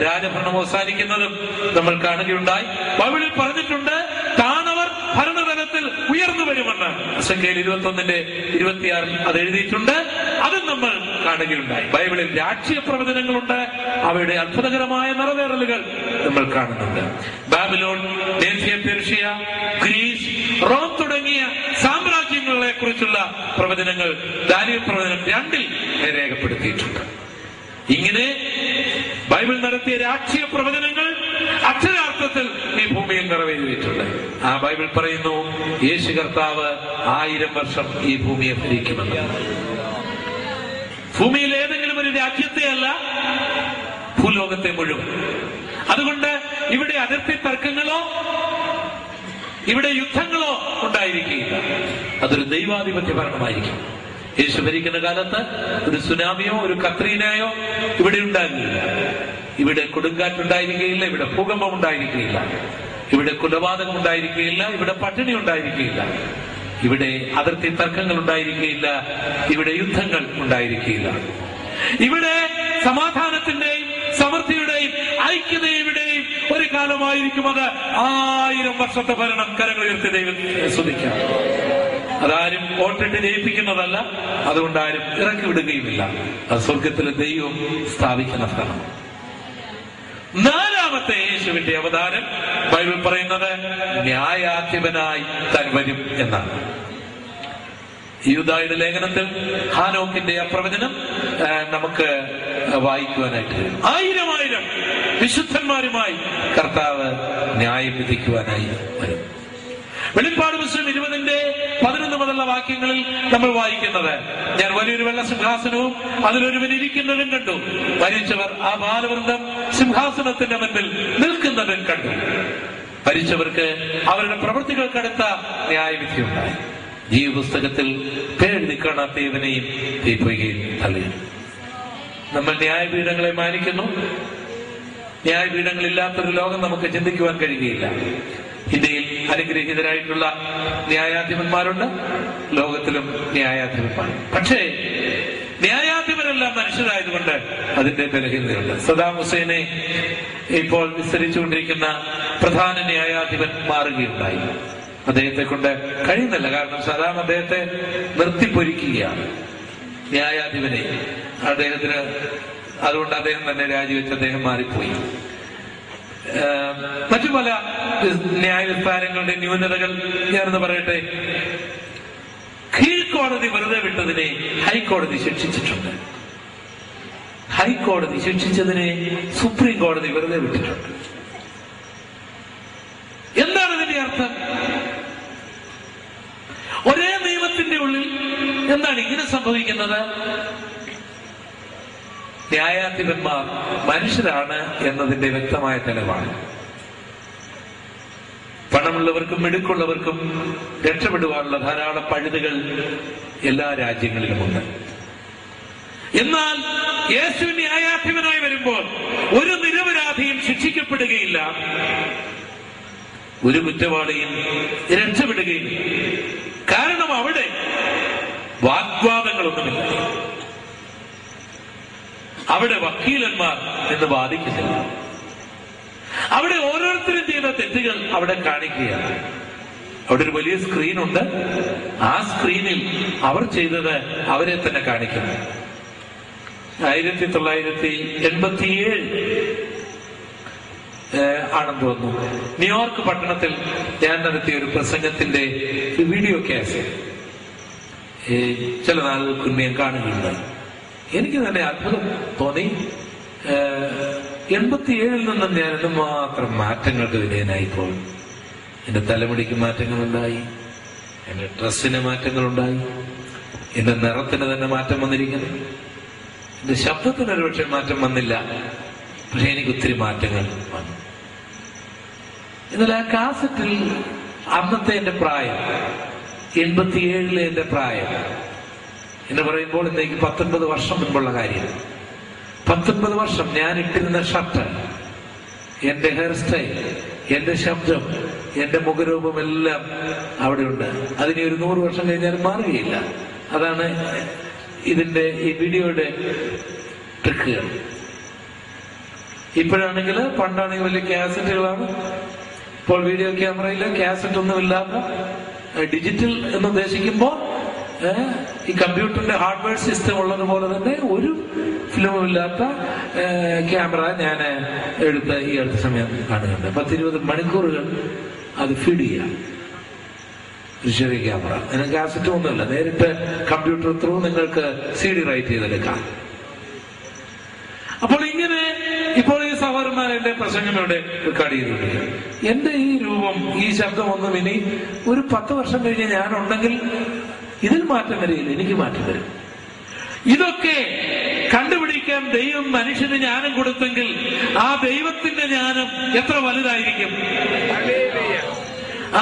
രാജഭരണം അവസാനിക്കുന്നതും നമ്മൾ കാണുകയുണ്ടായി. ബൈബിളിൽ പറഞ്ഞിട്ടുണ്ട് താണവർ ഭരണതലത്തിൽ ഉയർന്നു വരുമെന്ന്. എസെക്കിയേൽ 21:26 അത് എഴുതിയിട്ടുണ്ട്. അതും നമ്മൾ കാണുകയുണ്ടായി. ബൈബിളിൽ രാഷ്ട്രീയ പ്രവചനങ്ങളുണ്ട്. അവയുടെ അത്ഭുതകരമായ നിറവേറലുകൾ നമ്മൾ കാണുന്നുണ്ട്. ബാബിലോൺ, പേർഷ്യ, ഗ്രീസ്, റോം തുടങ്ങിയ സാമ്രാജ്യങ്ങളെ കുറിച്ചുള്ള പ്രവചനങ്ങൾ ദാനിയേൽ പ്രവചനം 2 രേഖപ്പെടുത്തിയിട്ടുണ്ട്. ഇങ്ങനെ ബൈബിൾ നടത്തിയ രാഷ്ട്രീയ പ്രവചനങ്ങൾ അക്ഷരാർത്ഥത്തിൽ ഈ ഭൂമിയിൽ നിറവേറിയിട്ടുണ്ട്. ആ ബൈബിൾ പറയുന്നു യേശു കർത്താവ് 1000 വർഷം ഈ ഭൂമിയെ ഭരിക്കുമെന്ന്. ഭൂമിയിൽ ഏതെങ്കിലും ഒരു രാജ്യത്തെ അല്ല, ഭൂലോകത്തെ മുഴുവൻ. അതുകൊണ്ട് ഇവിടെ അതിർത്തി തർക്കങ്ങളോ ഇവിടെ യുദ്ധങ്ങളോ ഉണ്ടായിരിക്കുകയില്ല. അതൊരു ദൈവാധിപത്യ ഭരണമായിരിക്കും. യേശു ഭരിക്കുന്ന കാലത്ത് ഒരു സുനാമിയോ ഒരു കത്രീനയോ ഇവിടെ ഉണ്ടാകുകയില്ല. ഇവിടെ കൊടുങ്കാറ്റുണ്ടായിരിക്കുകയില്ല, ഇവിടെ ഭൂകമ്പം ഉണ്ടായിരിക്കുകയില്ല, ഇവിടെ കൊലപാതകം ഉണ്ടായിരിക്കുകയില്ല, ഇവിടെ പട്ടിണി ഉണ്ടായിരിക്കുകയില്ല, ഇവിടെ അതിർത്തി തർക്കങ്ങൾ ഉണ്ടായിരിക്കുകയില്ല, ഇവിടെ യുദ്ധങ്ങൾ ഉണ്ടായിരിക്കുകയില്ല. ഇവിടെ സമാധാനത്തിന്റെയും സമൃദ്ധിയുടെയും ഐക്യതയുടെയും ഒരു കാലമായിരിക്കും. അത് 1000 വർഷത്തെ ഭരണം. കരങ്ങൾ ഉയർത്തി ദൈവത്തെ സ്തുതിക്കാം. അതാരും വോട്ടിട്ട് ജയിപ്പിക്കുന്നതല്ല, അതുകൊണ്ട് ആരും ഇറക്കി വിടുകയുമില്ല. അത് സ്വർഗത്തിലെ ദൈവം സ്ഥാപിക്കുന്ന സ്ഥലം. 4ാമത്തെ യേശുവിന്റെ അവതാരം ബൈബിൾ പറയുന്നത് ന്യായാധിപനായി താൻ വരും എന്നാണ്. യൂദായുടെ ലേഖനത്തിൽ ഹാനോക്കിന്റെ പ്രവചനം നമുക്ക് വായിക്കുവാനായിട്ട് വരും. 1000 വിശുദ്ധന്മാരുമായി കർത്താവ് ന്യായം വിധിക്കുവാനായി വരും. വെളിപ്പാട് പുസ്തകം 20:11 മുതലുള്ള വാക്യങ്ങളിൽ നമ്മൾ വായിക്കുന്നത്, ഞാൻ വലിയൊരു വെള്ള സിംഹാസനവും അതിലൊരുവൻ ഇരിക്കുന്നതും കണ്ടു. മരിച്ചവർ ആ ബാലവൃന്ദം സിംഹാസനത്തിന്റെ മുൻപിൽ നിൽക്കുന്നതും കണ്ടു. മരിച്ചവർക്ക് അവരുടെ പ്രവൃത്തികൾക്കടുത്ത ന്യായവിധി ഉണ്ടായി. ജീവപുസ്തകത്തിൽ പേരെഴുതി കാണാത്ത ഏവനെയും തീപ്പൊയ്കയിൽ തള്ളിയും. നമ്മൾ ന്യായപീഠങ്ങളെ മാനിക്കുന്നു. ന്യായപീഠങ്ങളില്ലാത്തൊരു ലോകം നമുക്ക് ചിന്തിക്കുവാൻ കഴിയുകയില്ല. ഇന്ത്യയിൽ അനുഗ്രഹീതരായിട്ടുള്ള ന്യായാധിപന്മാരുണ്ട്, ലോകത്തിലും ന്യായാധിപന്മാർ. പക്ഷേ ന്യായാധിപരെല്ലാം മനുഷ്യരായതുകൊണ്ട് അതിന്റെ ബലഹീനതയുണ്ട്. സദാം ഹുസൈനെ ഇപ്പോൾ വിസ്തരിച്ചുകൊണ്ടിരിക്കുന്ന പ്രധാന ന്യായാധിപൻ മാറുകയുണ്ടായി. അദ്ദേഹത്തെ കൊണ്ട് കഴിയുന്നില്ല. കാരണം സദാം അദ്ദേഹത്തെ നിർത്തിപ്പൊരിക്കുകയാണ്, ന്യായാധിപനെ. അദ്ദേഹത്തിന് അതുകൊണ്ട് അദ്ദേഹം തന്നെ രാജിവെച്ച് അദ്ദേഹം മാറിപ്പോയി. മറ്റു പല ന്യായവിസ്താരങ്ങളുടെ ന്യൂനതകൾ ഞാനെന്ന് പറയട്ടെ. കീഴ്ക്കോടതി വെറുതെ വിട്ടതിനെ ഹൈക്കോടതി ശിക്ഷിച്ചിട്ടുണ്ട്. ഹൈക്കോടതി ശിക്ഷിച്ചതിനെ സുപ്രീം കോടതി വെറുതെ വിട്ടിട്ടുണ്ട്. എന്താണ് ഇതിന്റെ അർത്ഥം? ഒരേ നിയമത്തിന്റെ ഉള്ളിൽ എന്താണ് ഇങ്ങനെ സംഭവിക്കുന്നത്? ന്യായാധിപന്മാർ മനുഷ്യരാണ് എന്നതിന്റെ വ്യക്തമായ തെളിവാണ്. പണമുള്ളവർക്കും മിടുക്കുള്ളവർക്കും രക്ഷപ്പെടുവാനുള്ള ധാരാളം പഴുതുകൾ എല്ലാ രാജ്യങ്ങളിലുമുണ്ട്. എന്നാൽ യേശു ന്യായാധിപനായി വരുമ്പോൾ ഒരു നിരപരാധിയും ശിക്ഷിക്കപ്പെടുകയില്ല, ഒരു കുറ്റവാളിയും രക്ഷപ്പെടുകയില്ല. കാരണം അവിടെ വാഗ്വാദങ്ങളൊന്നുമില്ല. അവിടെ വക്കീലന്മാർ എന്ന് വാദിക്കുന്നില്ല. അവിടെ ഓരോരുത്തരും ചെയ്ത തെറ്റുകൾ അവിടെ കാണിക്കുകയാണ്. അവിടെ ഒരു വലിയ സ്ക്രീനുണ്ട്. ആ സ്ക്രീനിൽ അവർ ചെയ്തത് അവരെ തന്നെ കാണിക്കുന്നു. 1987 ആണെന്ന് തോന്നുന്നു, ന്യൂയോർക്ക് പട്ടണത്തിൽ ഞാൻ നടത്തിയ ഒരു പ്രസംഗത്തിന്റെ വീഡിയോ കേസ് ചില നാളുകൾക്ക് മുന്നേ കാണുകയുണ്ടായി. എനിക്ക് തന്നെ അത്ഭുതം തോന്നി. 87 നിന്നും ഞാൻ എന്തുമാത്രം മാറ്റങ്ങൾക്ക് വിധേയനായിപ്പോൾ. എന്റെ തലമുടിക്ക് മാറ്റങ്ങളുണ്ടായി, എന്റെ ഡ്രസ്സിന് മാറ്റങ്ങളുണ്ടായി, എന്റെ നിറത്തിന് തന്നെ മാറ്റം വന്നിരിക്കുന്നു. എന്റെ ശബ്ദത്തിന് ഒരുപക്ഷെ മാറ്റം വന്നില്ല, പക്ഷെ എനിക്ക് ഒത്തിരി മാറ്റങ്ങൾ വന്നു. എന്നാൽ ആ കാസറ്റിൽ അന്നത്തെ എന്റെ പ്രായം, 87 എന്റെ പ്രായം എന്ന് പറയുമ്പോൾ ഇന്നേക്ക് 19 വർഷം മുൻപുള്ള കാര്യം. 19 വർഷം ഞാൻ ഇട്ടിരുന്ന ഷർട്ട്, എന്റെ ഹെയർ സ്റ്റൈൽ, എന്റെ ശബ്ദം, എന്റെ മുഖരൂപം എല്ലാം അവിടെ ഉണ്ട്. അതിനെ ഒരു 100 വർഷം കഴിഞ്ഞാൽ മാറുകയില്ല. അതാണ് ഇതിന്റെ ഈ വീഡിയോയുടെ ട്രിക്കുകൾ. ഇപ്പോഴാണെങ്കിൽ, പണ്ടാണെങ്കിൽ വലിയ കാസറ്റുകളാണ്. ഇപ്പോൾ വീഡിയോ ക്യാമറയിൽ കാസറ്റ് ഒന്നുമില്ലാത്ത ഡിജിറ്റൽ എന്ന് ഉദ്ദേശിക്കുമ്പോൾ ഈ കമ്പ്യൂട്ടറിന്റെ ഹാർഡ്വെയർ സിസ്റ്റം ഉള്ളതുപോലെ തന്നെ ഒരു ഫിലിമും ഇല്ലാത്ത ക്യാമറ ഞാൻ എടുത്ത് ഈ അടുത്ത സമയം കാണുന്നുണ്ട്. 10-20 മണിക്കൂറുകൾ അത് ഫീഡ് ചെയ്യാം. ഒരു ചെറിയ ക്യാമറ, അതിന് കാസറ്റ് ഒന്നുമില്ല, നേരിട്ട് കമ്പ്യൂട്ടർ ത്രൂ നിങ്ങൾക്ക് CD റൈറ്റ് ചെയ്തെടുക്കാം. അപ്പോൾ ഇങ്ങനെ ഇപ്പോൾ ഈ സഹോദരന്മാർ എന്റെ പ്രസംഗം ഇവിടെ റെക്കോർഡ് ചെയ്തിട്ടുണ്ട്. എന്റെ ഈ രൂപം, ഈ ശബ്ദമൊന്നും ഇനി ഒരു 10 വർഷം കഴിഞ്ഞ് ഞാനുണ്ടെങ്കിൽ ഇതിൽ മാറ്റം വരില്ല, എനിക്ക് മാറ്റം വരും. ഇതൊക്കെ കണ്ടുപിടിക്കാൻ ദൈവം മനുഷ്യന് ജ്ഞാനം കൊടുത്തെങ്കിൽ ആ ദൈവത്തിന്റെ ജ്ഞാനം എത്ര വലുതായിരിക്കും.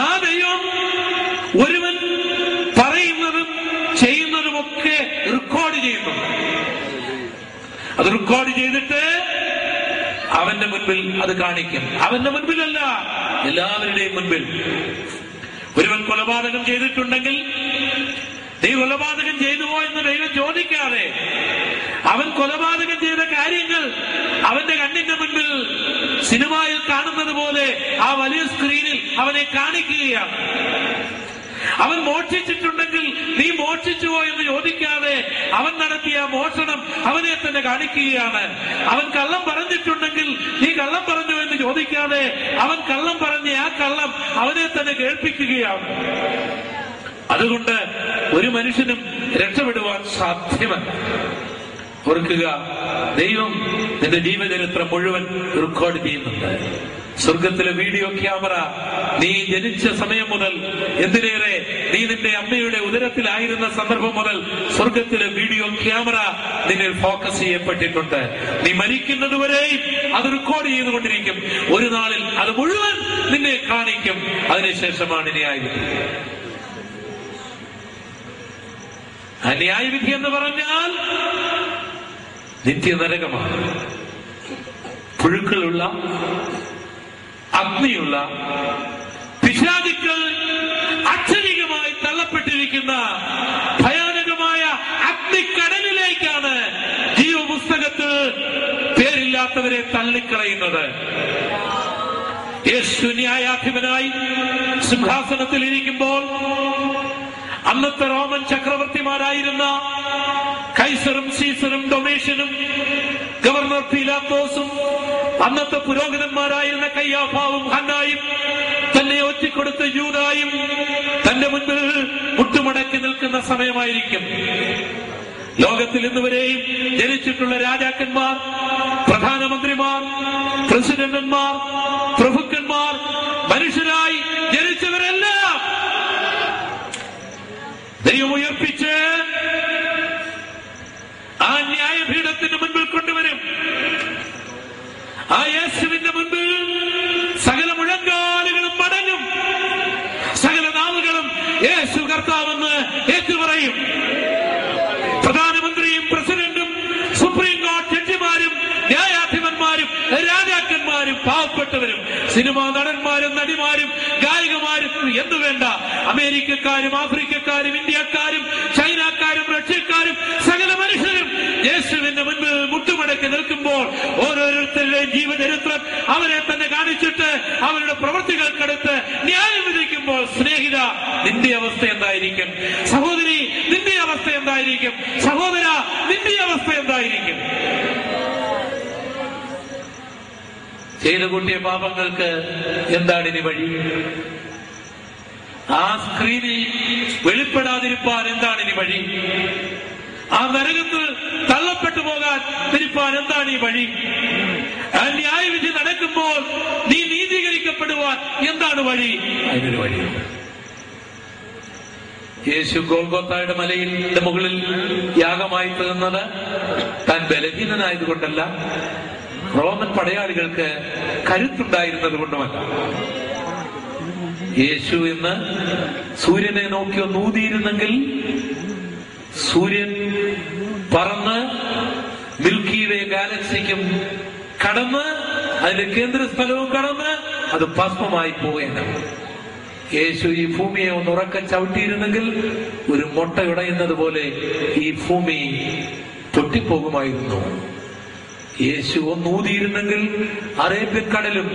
ആ ദൈവം ഒരുവൻ പറയുന്നതും ചെയ്യുന്നതുമൊക്കെ റെക്കോർഡ് ചെയ്യുന്നു. അത് റെക്കോർഡ് ചെയ്തിട്ട് അവന്റെ മുൻപിൽ അത് കാണിക്കും. അവന്റെ മുൻപിലല്ല, എല്ലാവരുടെയും മുൻപിൽ. ഒരുവൻ കൊലപാതകം ചെയ്തിട്ടുണ്ടെങ്കിൽ നീ കൊലപാതകം ചെയ്തു പോയെന്ന് ദൈവം ചോദിക്കാതെ അവൻ കൊലപാതകം ചെയ്ത കാര്യങ്ങൾ അവന്റെ കണ്ണിന്റെ മുൻപിൽ സിനിമയിൽ കാണുന്നത് പോലെ ആ വലിയ സ്ക്രീനിൽ അവനെ കാണിക്കുകയാണ്. അവൻ മോഷ്ടിച്ചിട്ടുണ്ടെങ്കിൽ നീ മോഷ്ടിച്ചുവോ എന്ന് ചോദിക്കാതെ അവൻ നടത്തിയ മോഷണം അവനെ തന്നെ കാണിക്കുകയാണ്. അവൻ കള്ളം പറഞ്ഞിട്ടുണ്ടെങ്കിൽ നീ കള്ളം പറഞ്ഞു എന്ന് ചോദിക്കാതെ അവൻ കള്ളം പറഞ്ഞ ആ കള്ളം അവനെ തന്നെ കേൾപ്പിക്കുകയാണ്. അതുകൊണ്ട് ഒരു മനുഷ്യനും രക്ഷപ്പെടുവാൻ സാധ്യമല്ല. ഓർക്കുക, ദൈവം നിന്റെ ജീവചരിത്രം മുഴുവൻ റെക്കോർഡ് ചെയ്യുന്നുണ്ട്. സ്വർഗത്തിലെ വീഡിയോ ക്യാമറ നീ ജനിച്ച സമയം മുതൽ, എന്തിനേറെ നീ നിന്റെ അമ്മയുടെ ഉദരത്തിലായിരുന്ന സന്ദർഭം മുതൽ സ്വർഗത്തിലെ വീഡിയോ ക്യാമറ നിന്നിൽ ഫോക്കസ് ചെയ്യപ്പെട്ടിട്ടുണ്ട്. നീ മരിക്കുന്നതുവരെയും അത് റെക്കോർഡ് ചെയ്തുകൊണ്ടിരിക്കും. ഒരു നാളിൽ അത് മുഴുവൻ നിന്നെ കാണിക്കും. അതിനുശേഷമാണ് ന്യായവിധി. ആ ന്യായവിധി എന്ന് പറഞ്ഞാൽ നിത്യനരകമാണ്. പുഴുക്കളുള്ള, അഗ്നിയുള്ള, പിശാചുക്കൾ അക്ഷരികമായി തള്ളപ്പെട്ടിരിക്കുന്ന ഭയാനകമായ അഗ്നിക്കടലിലേക്കാണ് ജീവപുസ്തകത്തിൽ പേരില്ലാത്തവരെ തള്ളിക്കളയുന്നത്. യേശു ന്യായാധിപനായി സിംഹാസനത്തിൽ ഇരിക്കുമ്പോൾ അന്നത്തെ റോമൻ ചക്രവർത്തിമാരായിരുന്ന കൈസറും സീസറും ഡൊമേഷ്യനും ഗവർണർ പീലാത്തോസും അന്നത്തെ പുരോഹിതന്മാരായിരുന്ന കയ്യാഫാവും ഹന്നായും തന്നെ ഒറ്റിക്കൊടുത്ത യൂദായും തന്റെ മുൻപിൽ മുട്ടുമടക്കി നിൽക്കുന്ന സമയമായിരിക്കും. ലോകത്തിൽ ഇന്നുവരെയും ജനിച്ചിട്ടുള്ള രാജാക്കന്മാർ, പ്രധാനമന്ത്രിമാർ, പ്രസിഡന്റന്മാർ, പ്രഭുക്കന്മാർ, മനുഷ്യരായി ജനിച്ചവരെല്ലാം ദൈവം ഉയർപ്പിച്ച് ആ ന്യായപീഠത്തിന് മുൻപിൽ കൊണ്ടുവരും. ആ യേശുവിന്റെ മുൻപിൽ സകല മുഴങ്കാലുകളും മടങ്ങും, സകല നാവുകളും യേശു കർത്താവെന്ന് ഏറ്റുപറയും. പ്രധാനമന്ത്രിയും പ്രസിഡന്റും സുപ്രീം കോടതി ജഡ്ജിമാരും ന്യായാധിപന്മാരും രാജാക്കന്മാരും പാവപ്പെട്ടവരും സിനിമാ നടന്മാരും നടിമാരും ഗായികമാരും എന്നു വേണ്ട, അമേരിക്കക്കാരും ആഫ്രിക്കക്കാരും ഇന്ത്യക്കാരും ചൈനക്കാരും റഷ്യക്കാരും സകല മനുഷ്യരും യേശുവിന്റെ മുൻപിൽ മുട്ടുമടക്കി നിൽക്കുമ്പോൾ ഓരോരുത്തരുടെയും ജീവചരിത്രം അവരെ തന്നെ കാണിച്ചിട്ട് അവരുടെ പ്രവൃത്തികൾക്കടുത്ത് ന്യായം വിധിക്കുമ്പോൾ, സ്നേഹിത, നിന്റെ അവസ്ഥ എന്തായിരിക്കും? സഹോദരി, നിന്റെ അവസ്ഥ എന്തായിരിക്കും? സഹോദര, നിന്റെ അവസ്ഥ എന്തായിരിക്കും? ചെയ്തു കൂട്ടിയ പാപങ്ങൾക്ക് എന്താണ് ഇനി വഴി? ആ സ്ക്രീനിൽ വെളിപ്പെടാതിരിപ്പാൻ എന്താണ് ഇനി വഴി? ആ നരകത്തിൽ തള്ളപ്പെട്ടു പോകാൻ തിരിപ്പാൻ എന്താണ് ഈ വഴി? ആ ന്യായവിധി നടക്കുമ്പോൾ നീ നീതീകരിക്കപ്പെടുവാൻ എന്താണ് വഴി? അതിനൊരു വഴിയുണ്ട്. യേശു ഗോൽഗോത്തായുടെ മലയുടെ മുകളിൽ യാഗമായി തീർന്നത് താൻ ബലഹീനനായതുകൊണ്ടല്ല, റോമൻ പടയാളികൾക്ക് കരുത്തുണ്ടായിരുന്നത് കൊണ്ടുമല്ല. യേശു എന്ന് സൂര്യനെ നോക്കി ഒന്ന് ഊതിയിരുന്നെങ്കിൽ സൂര്യൻ പറന്ന് മിൽക്കി വേ ഗാലക്സിക്കും കടന്ന് അതിന്റെ കേന്ദ്രസ്ഥലവും കടന്ന് അത് ഭസ്മമായി പോകേണ്ടത്. യേശു ഈ ഭൂമിയെ ഒന്ന് ഉറക്ക ചവിട്ടിയിരുന്നെങ്കിൽ ഒരു മുട്ട ഉടയുന്നത് പോലെ ഈ ഭൂമി പൊട്ടിപ്പോകുമായിരുന്നു. യേശു ഒന്നൂതിയിരുന്നെങ്കിൽ അറേബ്യക്കടലും